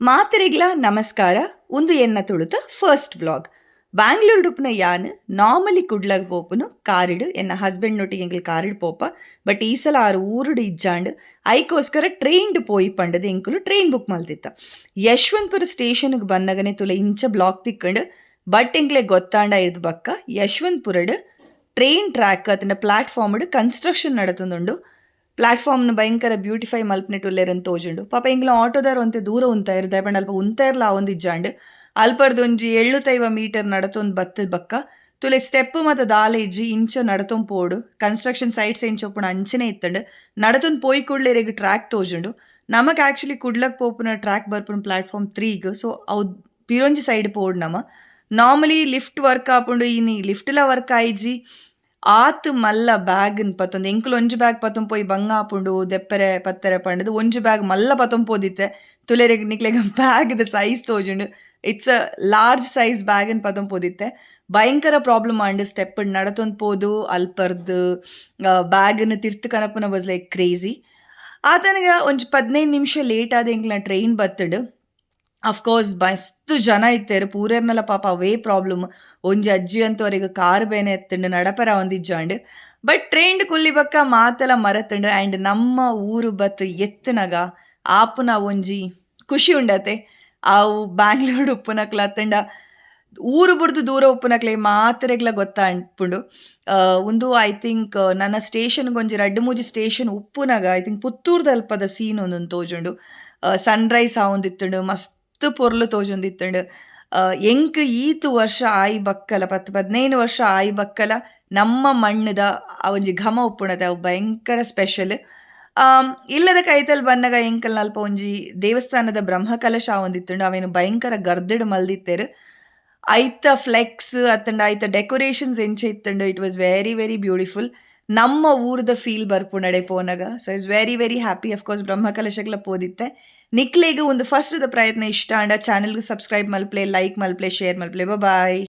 ಮಾತರಿಗ್ಲ ನಮಸ್ಕಾರ. ಉಂದು ಎನ್ನ ತುಳುತ ಫಸ್ಟ್ ವ್ಲಾಗ್. ಬ್ಯಾಂಗ್ಳೂರ್ ಡುಪ್ಪುನ ಯಾನ್ ನಾರ್ಮಲಿ ಕುಡ್ಲಗ್ ಪೋಪುನು ಕಾರಿಡ್ ಎನ್ನ ಹಸ್ಬೆಂಡ್ ನೊಟ್ಟಿಗೆ ಎಂಕಲ್ ಕಾರಿಡ್ ಪೋಪ. ಬಟ್ ಈ ಸಲ ಆರು ಊರುಡು ಇಜ್ಜಾಂಡ್ ಐಕೋಸ್ಕರ ಟ್ರೈನ್ಡ್ ಪೋಯಿ ಪಂಡದು ಎಂಕುಲು ಟ್ರೈನ್ ಬುಕ್ ಮಲ್ತಿತ್ತ. ಯಶವಂತಪುರ ಸ್ಟೇಷನ್ಗ್ ಬನ್ನಗನೆ ತುಲ ಇಂಚ ಬ್ಲಾಕ್ ತಿಕ್ಕಂಡ್ ಬಟ್ ಎಂಕ್ಲೆ ಗೊತ್ತಾಂಡ ಇರ್ದು ಬಕ್ಕ ಯಶವಂತಪುರಡ್ ಟ್ರೈನ್ ಟ್ರ್ಯಾಕ್ ಅತಂಡ ಪ್ಲಾಟ್ಫಾರ್ಮ್ಡ್ ಕನ್ಸ್ಟ್ರಕ್ಷನ್ ನಡತುಂದುಂಡು. ಪ್ಲಾಟ್ಫಾರ್ಮ್ನ ಭಯಂಕರ ಬ್ಯೂಟಿಫೈ ಮಲ್ಪನೆ ಟುಲ್ಲೆರನ್ ತೋಜುಂಡು. ಪಾಪ ಎಂಗ್ಲ ಆಟೋದಾರು ಒಂತೆ ದೂರ ಉಂತಾಯಿರು ದಾಯಪಂಡ ಅಲ್ಪ ಉಂತಾಯಿರ್ಲ ಆವೊಂದಿಜ್ಜಾಂಡ್ ಅಲ್ಪರ್ದೊಂಜಿ 75 ಮೀಟರ್ ನಡತೊಂದು ಬತ್ತದ ಬಕ್ಕ ತುಲೆ ಸ್ಟೆಪ್ ಮತ್ತು ದಾಲೆ ಇಜ್ಜಿ ಇಂಚ ನಡತೊಂದು ಪೋಡು. ಕನ್ಸ್ಟ್ರಕ್ಷನ್ ಸೈಟ್ಸ್ ಎಂಚ ಒಪ್ಪುನ ಅಂಚನೆ ಇತ್ತಂಡು ನಡತೊಂದು ಪೋಯಿ ಕೂಡ್ಲೆರೆಗ್ ಟ್ರ್ಯಾಕ್ ತೋಜುಂಡು. ನಮಕ್ ಆ್ಯಕ್ಚುಲಿ ಕುಡ್ಲಕ್ ಪೋಪುನ ಟ್ರ್ಯಾಕ್ ಬರ್ಪುನ ಪ್ಲಾಟ್ಫಾರ್ಮ್ 3ಗ್. ಸೊ ಅವು ಪಿರೊಂಜಿ ಸೈಡ್ ಪೋಡು ನಮ ನಾರ್ಮಲಿ ಲಿಫ್ಟ್ ವರ್ಕ್ ಆಪುಂಡು. ಇನಿ ಲಿಫ್ಟ್ಲ ವರ್ಕ್ ಆಯ್ಜಿ ಆತ್ ಮಲ್ಲ ಬ್ಯಾಗ್ನ್ ಪತ್ತೊಂದು ಎಂಕುಲು ಒಂಜಿ ಬ್ಯಾಗ್ ಪತ್ತೊಂದು ಪೋಯಿ ಬಂಗ ಆಪುಂಡು ದೆಪ್ಪರೆ ಪತ್ತೆರೆ ಪಂಡದು ಒಂಜಿ ಬ್ಯಾಗ್ ಮಲ್ಲ ಪತ್ತೊಂದು ಪೋದಿತ್ತೆ. ತುಲೆರೆಗ್ ನಿಕ್ಲೆಗ್ ಬ್ಯಾಗ್ದ ಸೈಜ್ ತೋಜುಂಡು. ಇಟ್ಸ್ ಅ ಲಾರ್ಜ್ ಸೈಜ್ ಬ್ಯಾಗನ್ ಪತ್ತೊಂದು ಪೋದಿತ್ತೆ. ಭಯಂಕರ ಪ್ರಾಬ್ಲಮ್ ಆಂಡ್ ಸ್ಟೆಪ್ ನಡತೊಂದು ಪೋದು ಅಲ್ಪರ್ದು ಬ್ಯಾಗನ್ನು ತಿರ್ತು ಕನಪುನ ವಾಸ್ ಲೈಕ್ ಕ್ರೇಜಿ. ಆತನಗ ಒಂಜಿ 15 ನಿಮಿಷ ಲೇಟ್ ಆದ ಎಂಕ್ಲ ಟ್ರೈನ್ ಬತ್ತಡು. ಅಫ್ಕೋರ್ಸ್ ಮಸ್ತ್ ಜನ ಇತ್ತೇರು ಪೂರೆರ್ನಲ ಪಾಪ ಅವೇ ಪ್ರಾಬ್ಲಮ್. ಒಂಜಿ ಅಜ್ಜಿ ಅಂತೂ ಅವರಿಗೆ ಕಾರ್ ಬೇನೆ ಎತ್ತಂಡು ನಡಪರ ಒಂದಿಜ್ಜಾಂಡ್. ಬಟ್ ಟ್ರೈನ್ ಕುಲ್ಲಿ ಬಕ್ಕ ಮಾತೆಲ್ಲ ಮರತಂಡು ಆ್ಯಂಡ್ ನಮ್ಮ ಊರು ಬತ್ತು ಎತ್ತನಗ ಆಪುನ ಒಂಜಿ ಖುಷಿ ಉಂಡತೆ. ಅವು ಬ್ಯಾಂಗ್ಳೂರ್ ಉಪ್ಪುನಕ್ಲ ಅತ್ತಂಡ ಊರು ಬುಡ್ದು ದೂರ ಉಪ್ಪುನಕ್ಲೆ ಮಾತ್ರೆಗ್ಲ ಗೊತ್ತಾ ಅನ್ಪುಂಡು. ಒಂದು ಐ ಥಿಂಕ್ ನನ್ನ ಸ್ಟೇಷನ್ಗೆ ಒಂಜಿ 2-3 ಸ್ಟೇಷನ್ ಉಪ್ಪುನಗ ಐ ಥಿಂಕ್ ಪುತ್ತೂರ್ದ ಅಲ್ಪದ ಸೀನ್ ಒಂದೊಂದು ತೋಜುಂಡು. ಸನ್ರೈಸ್ ಆವೊಂದಿತ್ತುಂಡು ಮಸ್ತ್ ಪೊರ್ಲು ತೋಜೊಂದಿತ್ತಂಡು. ಎಂಕ್ ಈತು ವರ್ಷ ಆಯಿ ಬಕ್ಕಲ 10-15 ವರ್ಷ ಆಯಿ ಬಕ್ಕಲ ನಮ್ಮ ಮಣ್ಣದ ಒಂಜಿ ಘಮ ಉಪ್ಪುಣದ ಅವು ಭಯಂಕರ ಸ್ಪೆಷಲ್. ಇಲ್ಲದ ಕೈತಲ್ ಬನ್ನಗ ಎಂಕಲ್ ಅಲ್ಪ ಒಂಜಿ ದೇವಸ್ಥಾನದ ಬ್ರಹ್ಮಕಲಶ ಆವೊಂದಿತ್ತುಂಡು. ಅವೇನು ಭಯಂಕರ ಗರ್ದಡ್ ಮಲ್ದಿತ್ತೇರು. ಐತ ಫ್ಲೆಕ್ಸ್ ಅತ್ತಂಡ ಐತ ಡೆಕೋರೇಷನ್ಸ್ ಎಂಚ ಇತ್ತಂಡು. It was very very beautiful. ನಮ್ಮ ಊರದ ಫೀಲ್ ಬರ್ಪುನಡೆ ಪೋನಗ. So is very very happy. Of course ಬ್ರಹ್ಮಕಲಶಗ್ಲ ಪೋದಿತ್ತೆ. ನಿಕ್ಲೆಗ್ ಒಂದು ಫಸ್ಟ್ದ ಪ್ರಯತ್ನ ಇಷ್ಟ ಅಂಡ ಚಾನೆಲ್ಗೆ ಸಬ್ಸ್ಕ್ರೈಬ್ ಮಲ್ಪ್ಲೆ, ಲೈಕ್ ಮಲ್ಪ್ಲೆ, ಶೇರ್ ಮಲ್ಪ್ಲೆ. ಬಾಯ್.